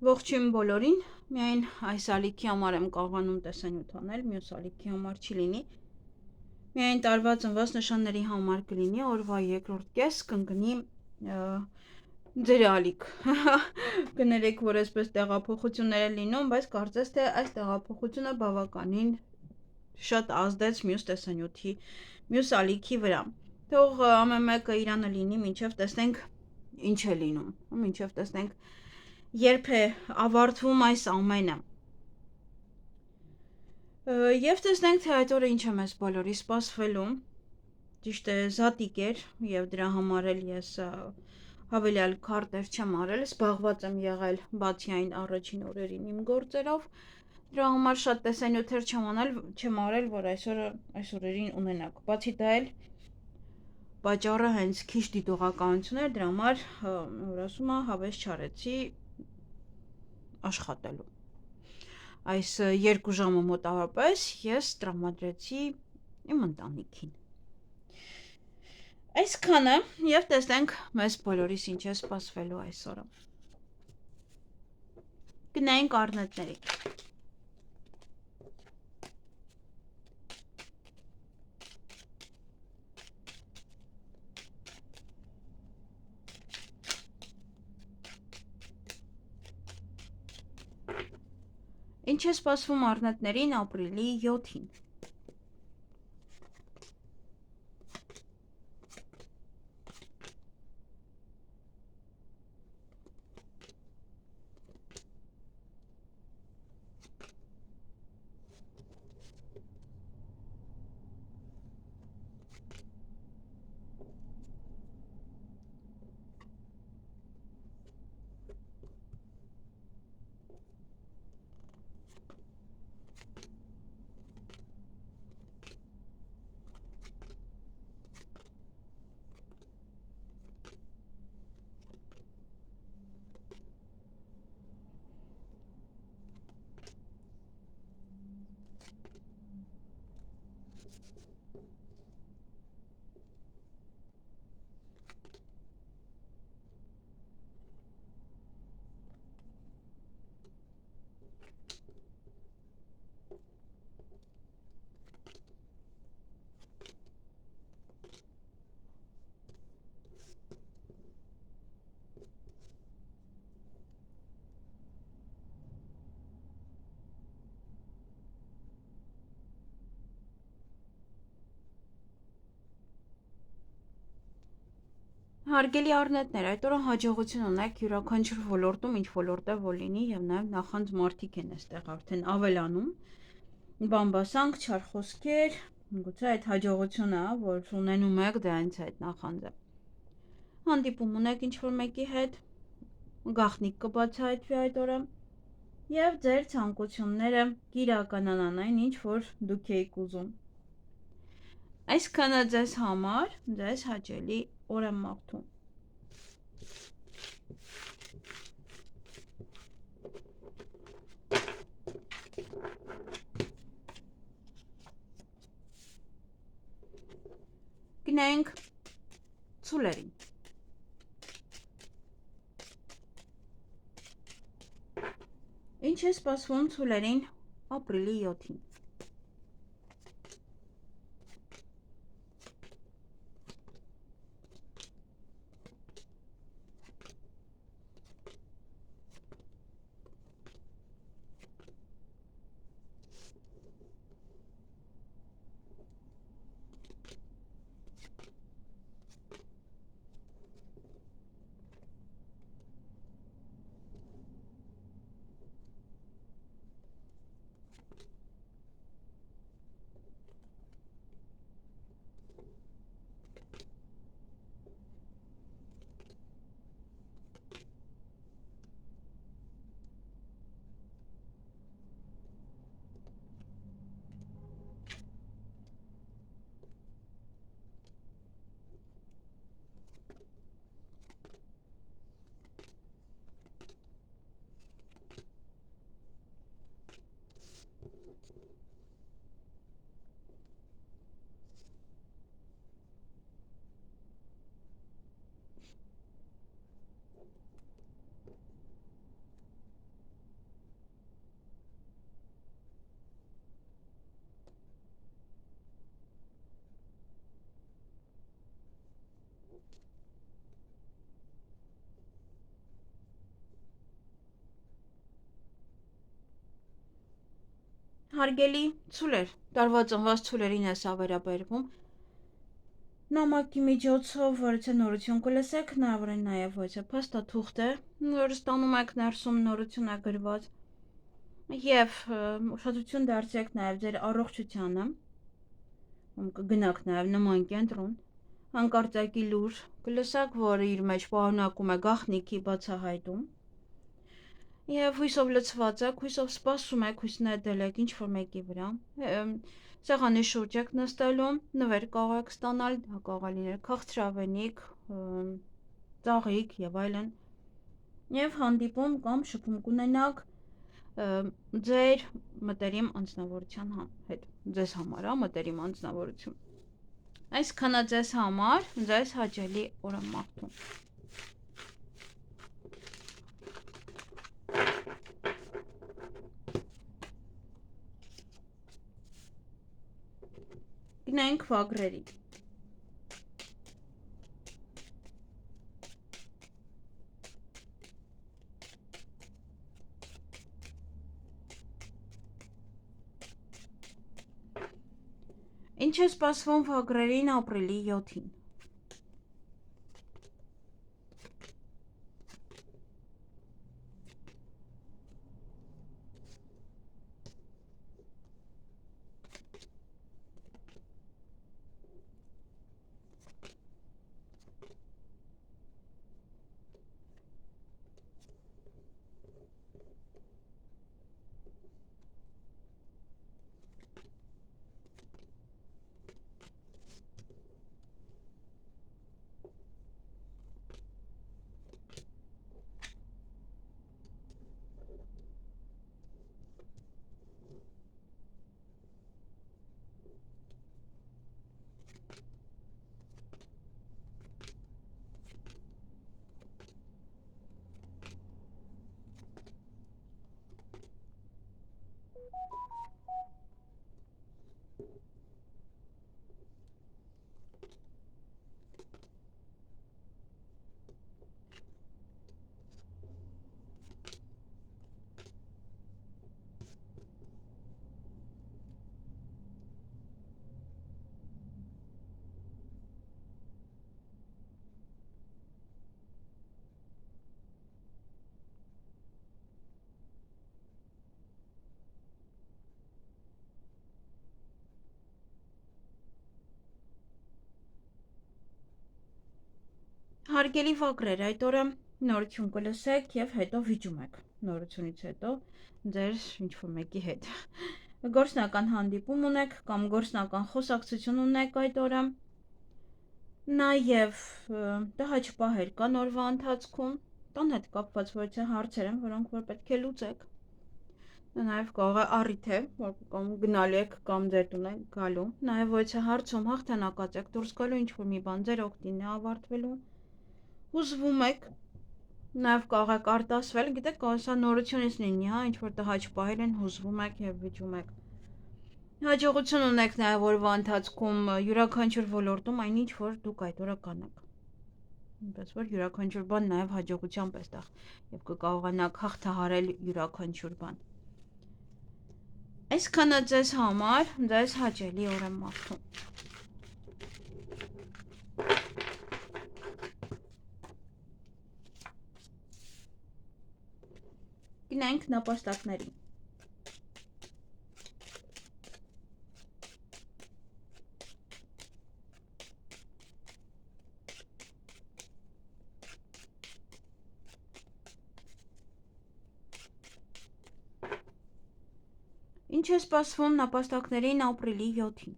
Ողջույն բոլորին, միայն այս ալիքի համար եմ կարողանում տեսանյութ անել, մյուս ալիքի համար չի լինի։ Միայն տարվա ծնված նշանների համար կլինի օրվա երկրորդ կես կընկնի ձեր ալիք։ Կներեք, որ այսպես տեղափոխություններ են լինում, բայց կարծես թե այս տեղափոխությունը բավականին շատ ազդեց մյուս տեսանյութի, մյուս ալիքի վրա։ Թող ամեն մեկը իրանը լինի, մինչև տեսնենք ինչ է լինում, մինչև տեսնենք երբ է ավարտվում այս ամենը։ Եվ տեսնենք, թե այդ օրը ինչ է մեզ բոլորի սպասվելու։ Ճիշտ է, զատիկ էր, եւ դրա համար էլ ես հավելյալ քարտեր չեմ արել, զբաղված եմ եղել բացի այն առաջին օրերին իմ գործերով։ Դրա համար շատ տեսանյութեր չեմ արել, որ այս օրերին ունենաք։ Բացի դա էլ պատճառը հենց քիչ դիտողականություն էր, դրա համար որ ասում է հավես չարեցի աշխատելու։ Այս 2 ժամը մոտավորապես ես տրամադրեցի իմ ընտանիքին։ Այսքանը եւ տեսնենք մեզ բոլորիս ինչ է սպասվելու այսօրը։ Գնայինք առնետների։ Ինչ է սպասվում առնետներին ապրիլի 7-ին։ Հարգելի առնետներ, այդ օրը հաջողություն ունեք յուրաքանչյուր ոլորտում, ինչ ոլորտ է որ լինի, եւ նաեւ նախանձ մարդիկ են այստեղ արդեն ավելանում։ Բամբասանք, չար խոսքեր, գուցե այդ հաջողությունը, որ ունենում եք, դա հենց այդ նախանձը։ Հանդիպում ունեք ինչ-որ մեկի հետ, գաղտնիք կբացահայտվի այդ օրը, եւ ձեր ցանկությունները կիրականանան այն, ինչ որ դուք եք ուզում։ Այսքանը ձեզ համար, ձեզ հաճելի օր եմ մաղթում։ Գնայինք ցուլերին։ Ինչ է սպասվում ցուլերին ապրիլի 7-ին։ Հարգելի ցուլեր, տարվա ծնված ցուլերին է սա վերաբերվում։ Նամակի միջոցով, որից է նորություն կլսեք, հնարավոր է նաև ոչ է փաստաթուղթ է, որ ստանում եք ներսում նորություն է գրված, և ուշադրություն դարձրեք նաև ձեր առողջությանը, կգնաք նաև նման կենտրոն, հանկարծակի լուր կլսեք, որը իր մեջ պարունակում է գաղտնիքի բացահայտում, և հույսով լցված եք, հույսով սպասում եք, հույս նետել եք ինչ-որ մեկի վրա, սեղանի շուրջ եք նստելու, նվեր կարող եք ստանալ, դա կարող է լինել քաղցրավենիք, ծաղիկ և այլն, և հանդիպում կամ շփում կունենաք ձեր մտերիմ անձնավորության հետ, ձեզ համար մտերիմ անձնավորություն։ Այսքանը ձեզ համար, ձեզ հաճելի օր եմ մաղթում։ Գնանք վագրերի։ Ինչ է սպասվում վագրերին ապրիլի 7-ին։ Հարգելի վագրեր, այդ օրը նորություն կլսեք և հետո վիճում եք նորությունից հետո ձեր ինչ-որ մեկի հետ։ Գործնական հանդիպում ունեք կամ գործնական խոսակցություն ունեք այդ օրը, նաև տհաճ պահեր կան օրվա ընթացքում, տան հետ կապված ոչ թե հարցեր են, որոնք որ պետք է լուծեք, նաև կարող է առիթ է, որ կամ գնալու եք կամ ձեր տուն եք գալու, նաև ոչ է հարցում հաղթանակած եք դուրս գալու, ինչ-որ մի բան ձեր օգտին է ավարտվելու, հուզվում եք, նաև կարող եք արտասվել, գիտեք, կարող է սա նորությունից լինի, ինչ-որ տհաճ պահեր են, հուզվում եք և վիճում եք։ Հաջողություն ունեք նաև օրվա ընթացքում յուրաքանչյուր ոլորտում այնինչ, որ դուք այդ օրը կանեք։ Այնպես որ յուրաքանչյուր բան նաև հաջողությամբ է ստեղ և կկարողանաք հաղթահարել յուրաքանչյուր բան։ Այսքանը ձեզ համար, ձեզ հաճելի օր եմ մաղթում։ Գնանք նապաստակներին։ Ինչ է սպասվում նապաստակներին ապրիլի 7-ին։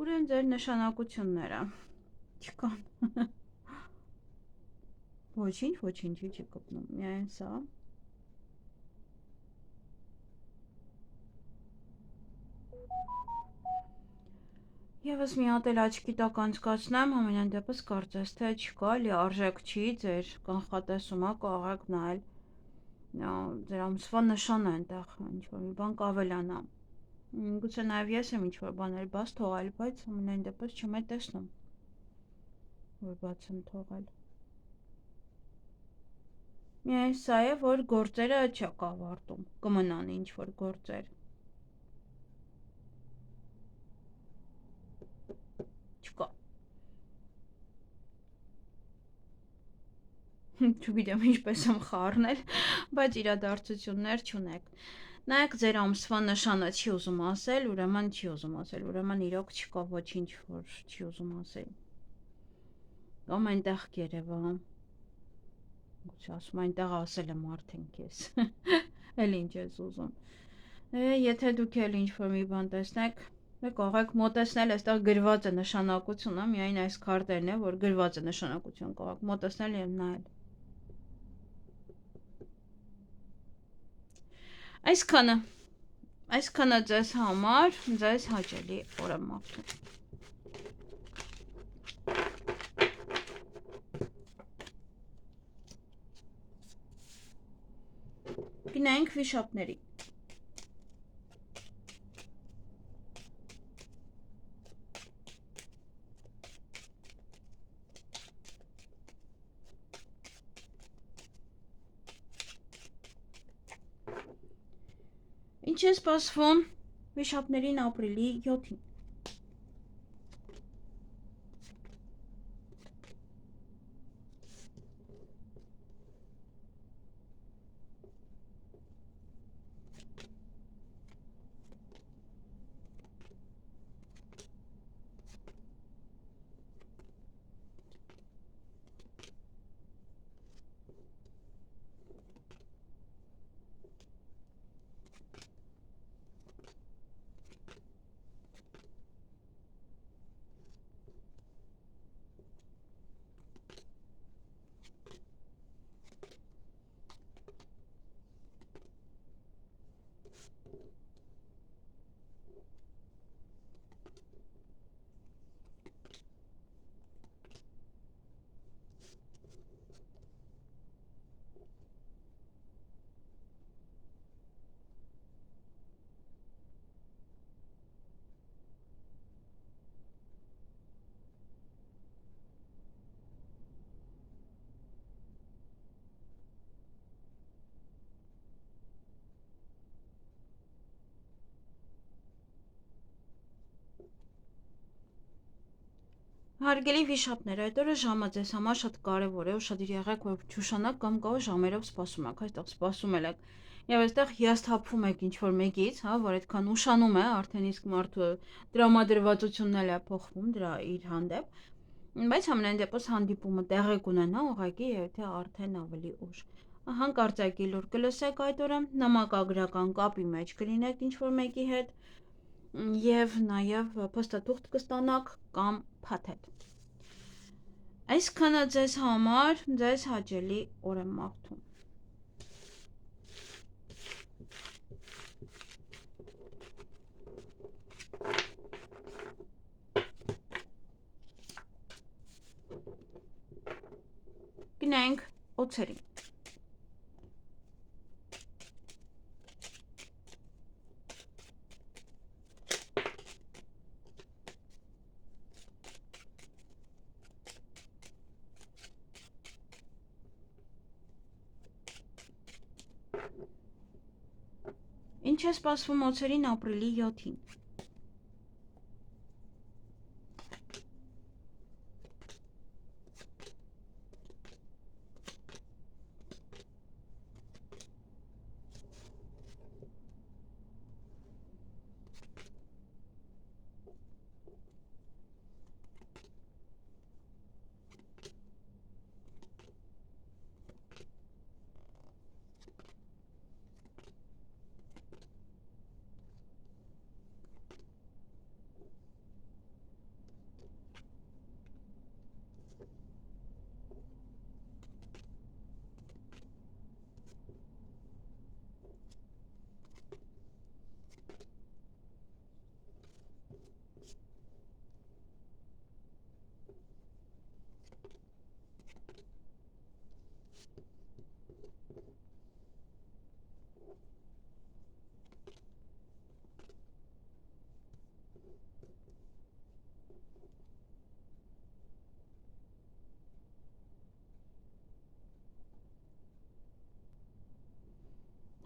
Ուր են ձեր նշանակությունները։ Չկան։ Ոչինչի չի կպնում, միայն սա։ Եվս մի հատ էլ աչքի տակ անցկացնեմ, ամենայն դեպս կարծես թե չկա, էլի արժեք չի ձեր կանխատեսումը, կարող նայել ձեր ամսվա նշանը այնտեղ ինչ-որ մի բան կավելանա։ Գուցե նաև ես եմ ինչ-որ բաներ բաց թողել, բայց ամենայն դեպս չեմ է տեսնում, որ բաց եմ թողել։ Միայն սա է, որ գործերը չեք ավարտում, կմնան ինչ-որ գործեր։ Չկա։ Չգիտեմ ինչպես եմ խառնել, բայց իրադարձություններ չունեք։ Նայեք ձեր ամսվա նշանը չի ուզում ասել, ուրեմն իրոք չկա ոչինչ, որ չի ուզում ասել։ Կամ այնտեղ կերևա։ Գուցե ասում այնտեղ ասել եմ արդեն քեզ։ Էլ ինչ ես ուզում։ Եթե դուք էլ ինչ-որ մի բան տեսնեք, կարող եք մոտեցնել, այստեղ գրված է նշանակությունը, միայն այս քարտերն է, որ գրված է նշանակություն, կարող եք մոտեցնել եւ նայել։ Այսքանը ձեզ համար, ձեզ հաճելի օր եմ մաղթում։ Գնանք վիշապների։ Ինչ է սպասվում վիշապներին ապրիլի 7-ին։ Հարգելի վիշապներ, այդ օրը ժամը ձեզ համար շատ կարևոր է, ուշադիր եղեք, որ չուշանաք կամ կարող ժամերով սպասում եք, այստեղ սպասում եք։ Եվ այստեղ հիասթափվում եք ինչ-որ մեկից, որ այդքան ուշանում է, արդեն իսկ մարդու տրամադրվածությունն էլ է փոխվում դրա իր հանդեպ, բայց ամենայն դեպս հանդիպումը տեղի կունենա ուղղակի, եթե արդեն ավելի ուշ։ Հանկարծակի լուր կլսեք այդ օրը, նամակագրական կապի մեջ կլինեք ինչ-որ մեկի հետ, եւ նաեւ փաստաթուղթ կստանաք կամ փաթեթ։ Այսքանը ձեզ համար, ձեզ հաճելի օր եմ մաղթում։ Գնանք օձերին։ Ինչ է սպասվում օձերին ապրիլի 7-ին։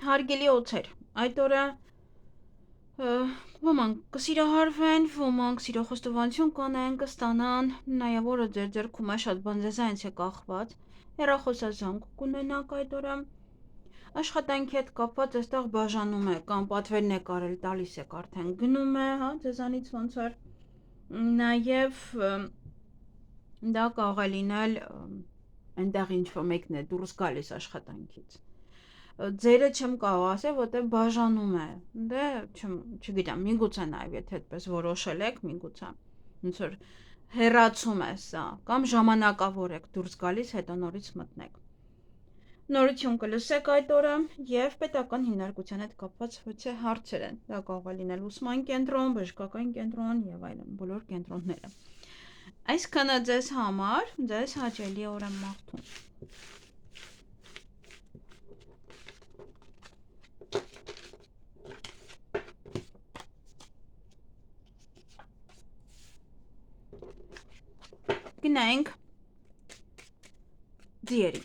Հարգելի օձեր, այդ օրը ոմանք կսիրահարվեն, ոմանք սիրո խոստովանություն կանեն, կստանան, նաև օրը ձեր ձեռքում է շատ բան ձեզանից է կախված, հեռախոսազանգ կունենաք այդ օրը, աշխատանքի հետ կապված այստեղ բաժանում է կամ պատվերն եք արել տալիս եք արդեն գնում է, հա, ձեզանից ոնց որ նաև դա կարող է լինել այնտեղ ինչ-որ մեկն է դուրս գալիս աշխատանքից ձերը չեմ կարող ասել, որտեղ բաժանում է, դե չգիտեմ, միգուցե նաև եթե այդպես որոշել եք, միգուցե ոնց որ հեռացում է սա, կամ ժամանակավոր եք դուրս գալիս, հետո նորից մտնեք։ Նորություն կլսեք այդ օրը եւ պետական հիմնարկության հետ կապված ոչ հարցեր են։ Դա կարող է լինել ուսման կենտրոն, բժշկական կենտրոն եւ այլն, բոլոր կենտրոնները։ Այսքանը ձեզ համար, ձեզ հաճելի օր եմ մաղթում։ Գնանք ձիերի։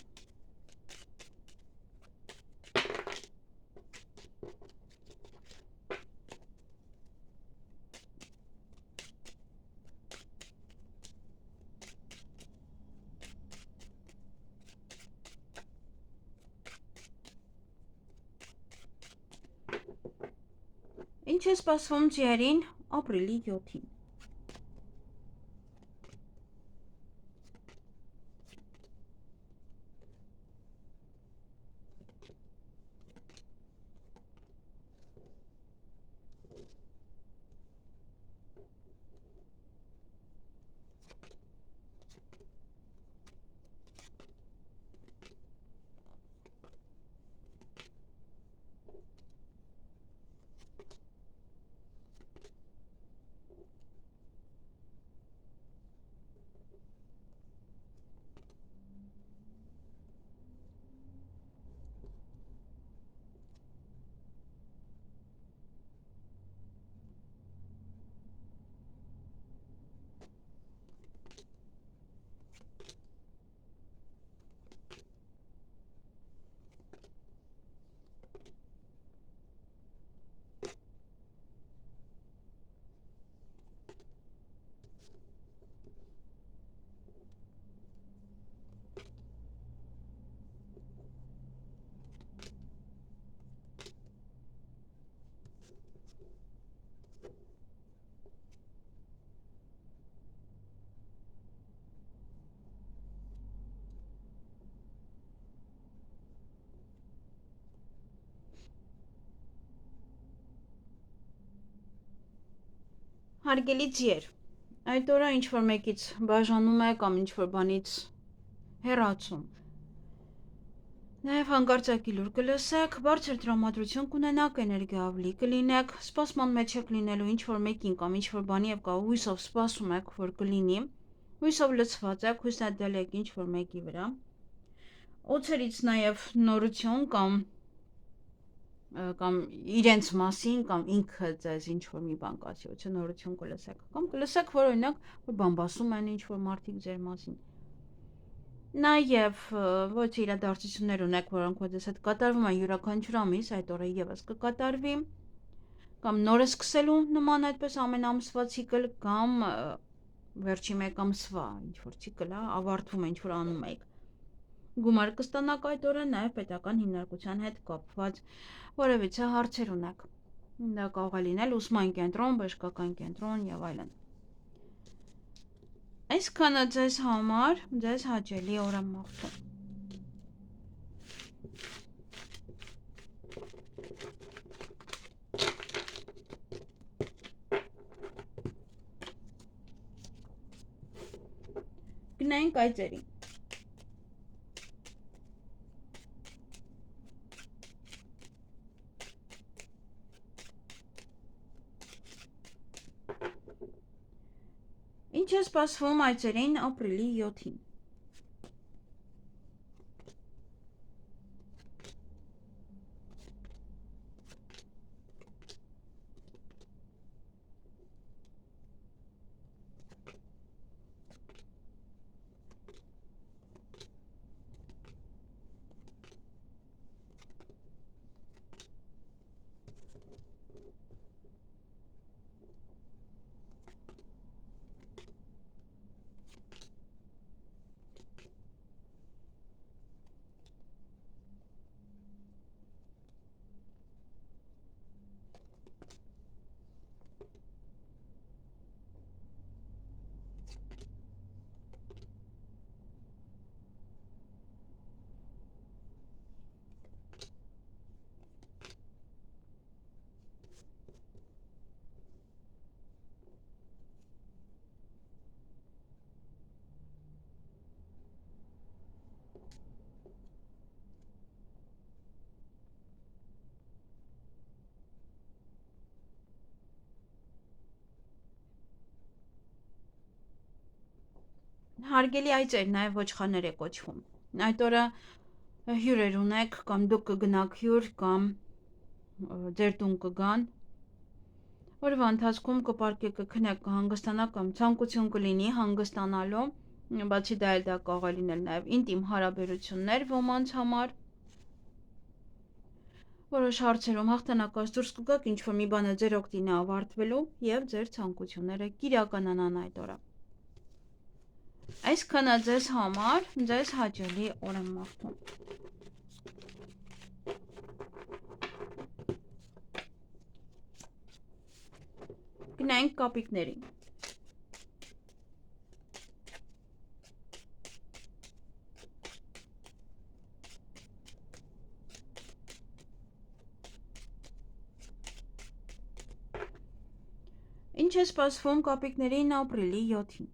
Ինչ է սպասվում ձիերին ապրիլի 7-ին։ Հարգելի ձիեր, այդ օրը ինչ-որ մեկից բաժանում է կամ ինչ-որ բանից հեռացում։ Նաև հանկարծակի լուր կլսեք, բարձր տրամադրություն կունենաք, էներգիա ավելի կլինեք, սպասման մեջ եք լինելու ինչ-որ մեկին կամ ինչ-որ բանի եւ կարող հույսով սպասում եք, որ կլինի, հույսով լցված եք, հույսնադել եք ինչ-որ մեկի վրա։ Օձերից նաև նորություն կամ իրենց մասին կամ ինքը ձեզ ինչ-որ մի բան կասի, ոչ նորություն կլսեք, կամ կլսեք, որ օրինակ որ բամբասում են ինչ-որ մարդիկ ձեր մասին։ Նաև ոչ իրադարձություններ ունեք, որոնք որ ձեզ հետ կատարվում են յուրաքանչյուր ամիս, այդ օրը եւս կկատարվի, կամ նոր է սկսելու նման այդպես ամեն ամսվա ցիկլ կամ վերջի մեկ ամսվա ինչ-որ ցիկլ, ավարտվում է ինչ-որ անում եք։ Գումար կստանաք այդ օրը նաև պետական հիմնարկության հետ կապված որևիցե հարցեր ունեք։ Դա կարող է լինել ուսման կենտրոն, բժշկական կենտրոն եւ այլն։ Այսքանը ձեզ համար, ձեզ հաճելի օր եմ մաղթում։ Գնանք այծերին։ Ինչ է սպասվում այծերին ապրիլի 7-ին։ Հարգելի այծեր նաև ոչխարներ է կոչվում։ Այդ օրը հյուրեր ունեք կամ դուք կգնաք հյուր կամ ձեր տուն կգան։ Օրվա ընթացքում կպարկեք, կքնեք, կհանգստանաք կամ ցանկություն կլինի հանգստանալու, բացի դա էլ դա կարող է լինել նաև ինտիմ հարաբերություններ ոմանց համար։ Որոշ հարցերում հաղթանակած դուրս կգաք, ինչ-որ մի բանը ձեր օգտին է ավարտվելու և ձեր ցանկությունները կիրականանան այդ օրը։ Այսքանը ձեզ համար, ձեզ հաճելի օր եմ մաղթում։ Գնանք կապիկներին։ Ինչ է սպասվում կապիկներին ապրիլի 7-ին։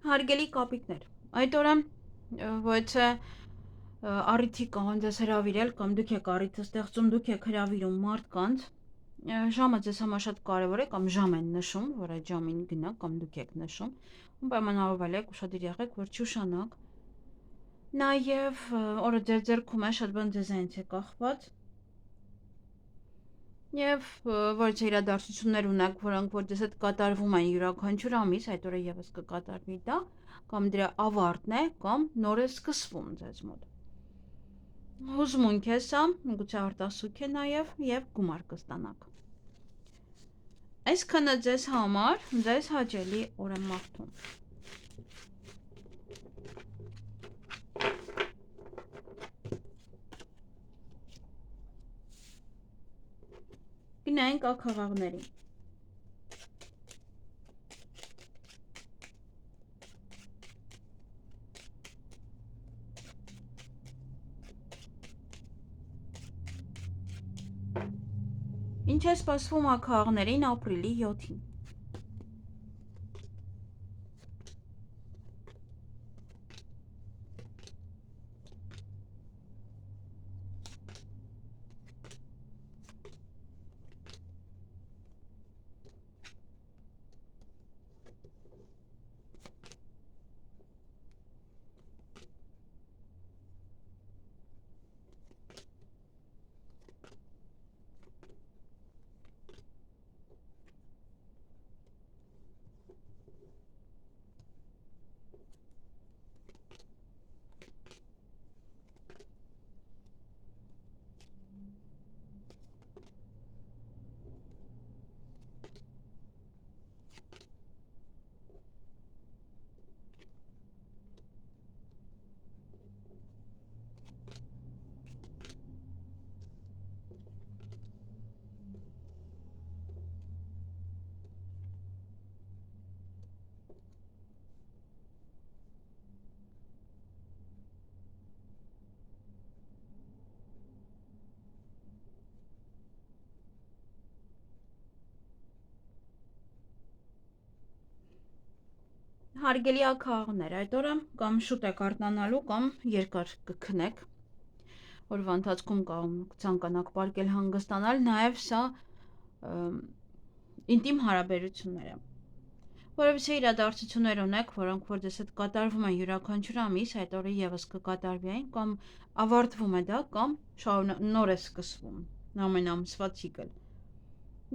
Հարգելի կապիկներ, այդ օրը ոչ է առիթի կարող ձեզ հրավիրել կամ դուք եք առիթը ստեղծում, դուք եք հրավիրում մարդկանց, ժամը ձեզ համար շատ կարևոր է կամ ժամ են նշում, որ այդ ժամին գնաք կամ դուք եք նշում, պայմանավորվել եք, ուշադիր եղեք, որ չուշանաք։ Նաև օրը ձեր ձեռքում է, շատ բան ձեզանից է կախված։ Եվ որոշ իրադարձություններ ունեք, որոնք որ ձեզ հետ կատարվում են յուրաքանչյուր ամիս, այդ օրը եւս կկատարվի դա, կամ դրա ավարտն է, կամ նոր է սկսվում ձեզ մոտ։ Հուզմունք է սա, միգուցե արտասուք է նաև եւ գումար կստանաք։ Այսքանը ձեզ համար, ձեզ հաճելի օր եմ մաղթում։ Գնանք ակաղաղներին։ Ինչ է սպասվում ակաղաղներին ապրիլի 7-ին։ Հարգելի ակաղաղներ, այդ օրը կամ շուտ եք արթնանալու կամ երկար կքնեք, օրվա ընթացքում կցանկանաք պարկել հանգստանալ, նաև սա ինտիմ հարաբերություններ է, Որովհետեւ իրադարձություններ ունեք, որոնք որ դες հետ կատարվում են յուրաքանչյուր ամիս, այդ օրը եւս կկատարվի այն կամ ավարտվում է դա կամ նոր է սկսվում ամեն ամսվա ցիկլ։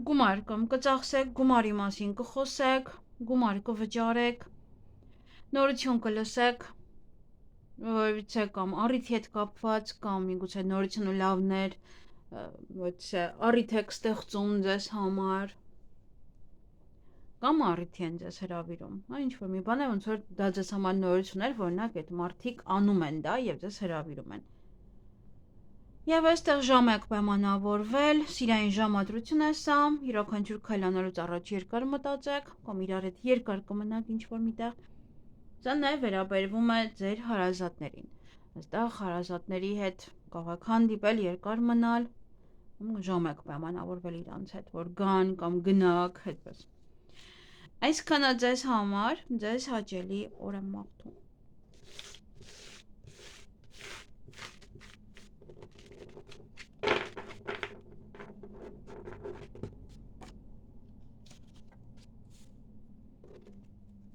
Գումար կամ կծախսեք, գումարի մասին կխոսեք, գումար կվճարեք, նորություն կլսեք, որովհետեւ կամ առիթի հետ կապված կամ միգուցե նորություն ու լավներ, ոչե առիթ եք ստեղծում ձեզ համար կամ առիթի են ձեզ հրավիրում, ինչ որ մի բան է, ոնց որ դա ձեզ համար նորություն էր, օրինակ այդ մարդիկ անում են դա եւ ձեզ հրավիրում են։ Եվ այստեղ ժամ եք պայմանավորվել, սիրային ժամադրություն է սա, յուրաքանչյուր քայլանալուց առաջ երկար մտածեք, կամ իրար հետ երկար կմնաք ինչ որ միտեղ։ Սա նաև վերաբերվում է ձեր հարազատներին։ Այստեղ հարազատների հետ կարող եք հանդիպել, երկար մնալ, ժամ եք պայմանավորվել իրանց հետ, որ գան կամ գնաք, այդպես։ Այսքանը ձեզ համար, ձեզ հաճելի օր եմ մաղթում։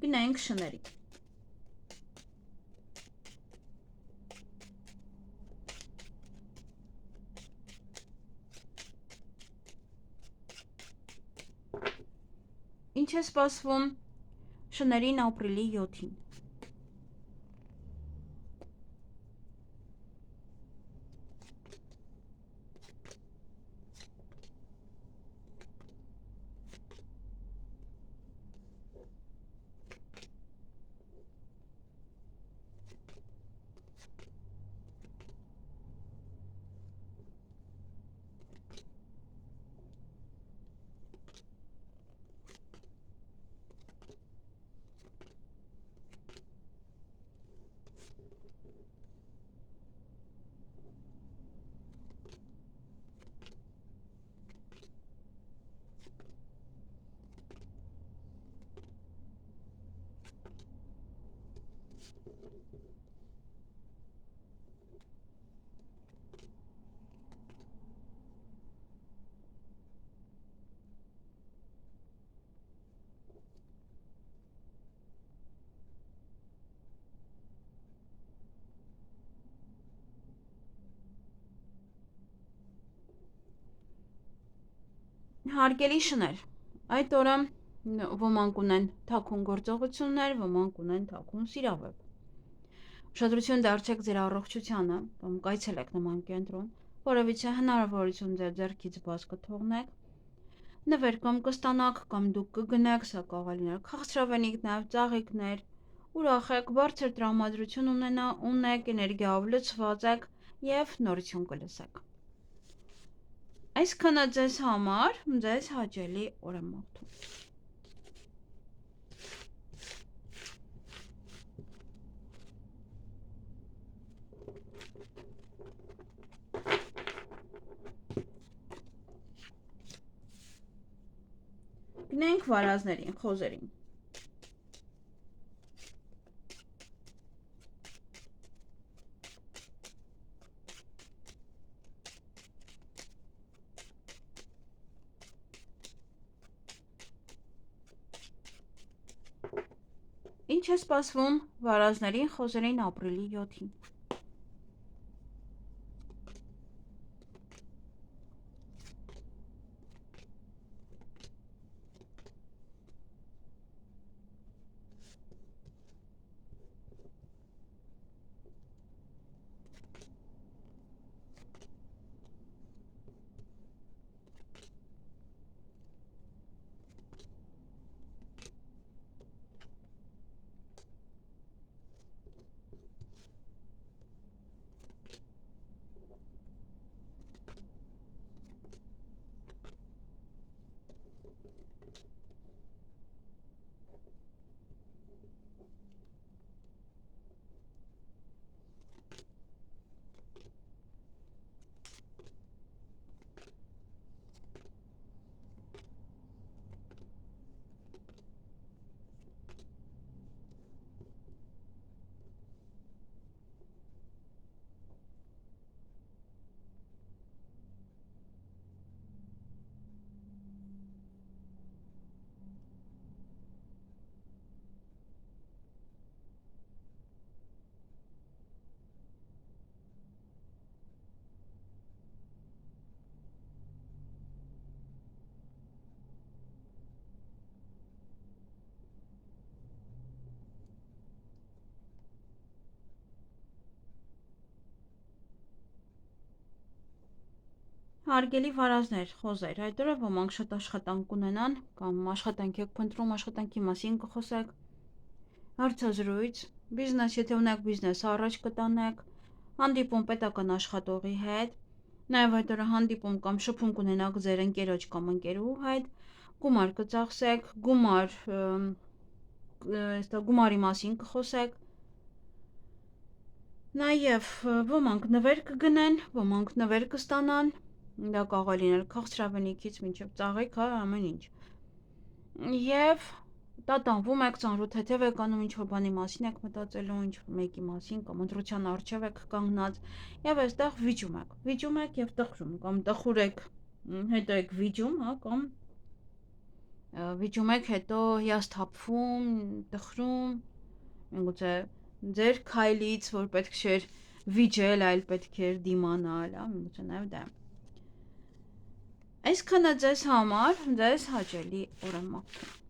Գնանք շների։ Ինչ է սպասվում շներին ապրիլի 7-ին։ Հարգելի շներ, այդ օրը ոմանք ունեն թաքուն գործողություններ, ոմանք ունեն թաքուն սիրավեպ։ Ուշադրություն դարձրեք ձեր առողջությանը, կամ կայցելեք նման կենտրոն, որովհետեւ հնարավորություն ձեր ձեռքից բաց կթողնեք, նվեր կամ կստանաք, կամ դուք կգնաք, սա կարող է լինել քաղցրավենիքներ, ծաղիկներ, ուրախ եք, բարձր տրամադրություն ունեք, էներգիայով լցված եք եւ նորություն կլսեք։ Այսքանը ձեզ համար, ձեզ հաճելի օր եմ մաղթում։ Գնանք վարազներին, խոզերին։ Ինչ է սպասվում վարազներին, խոզերին ապրիլի 7-ին։ Հարգելի վարազներ, խոզեր, այդ օրը ոմանք շատ աշխատանք ունենան, կամ աշխատանք եք փնտրում, աշխատանքի մասին կխոսեք, հարցազրույց, բիզնես, եթե ունեք բիզնես առաջ կտանեք, հանդիպում պետական աշխատողի հետ, նաև այդ օրը հանդիպում կամ շփում կունենաք ձեր ընկերոջ կամ ընկերուհու հետ, գումար կծախսեք, գումարի մասին կխոսեք, նաև ոմանք նվեր կգնեն, ոմանք նվեր կստանան, դա կարող է լինել քաղցրավենիքից մինչև ծաղիկ, ամեն ինչ։ Եվ տատանվում եք, ծանրութեթև եք անում, ինչ-որ բանի մասին եք մտածելու, ինչ-որ մեկի մասին, կամ ընտրության առջև եք կանգնած, եւ այստեղ վիճում եք եւ տխրում, կամ տխուր եք, հետո եք վիճում, կամ վիճում եք, հետո հիասթափվում, տխրում, միգուցե ձեր քայլից, որ պետք չէր վիճել, այլ պետք էր դիմանալ, միգուցե նաև դա։ Այսքանը ձեզ համար, ձեզ հաճելի օր եմ մաղթում։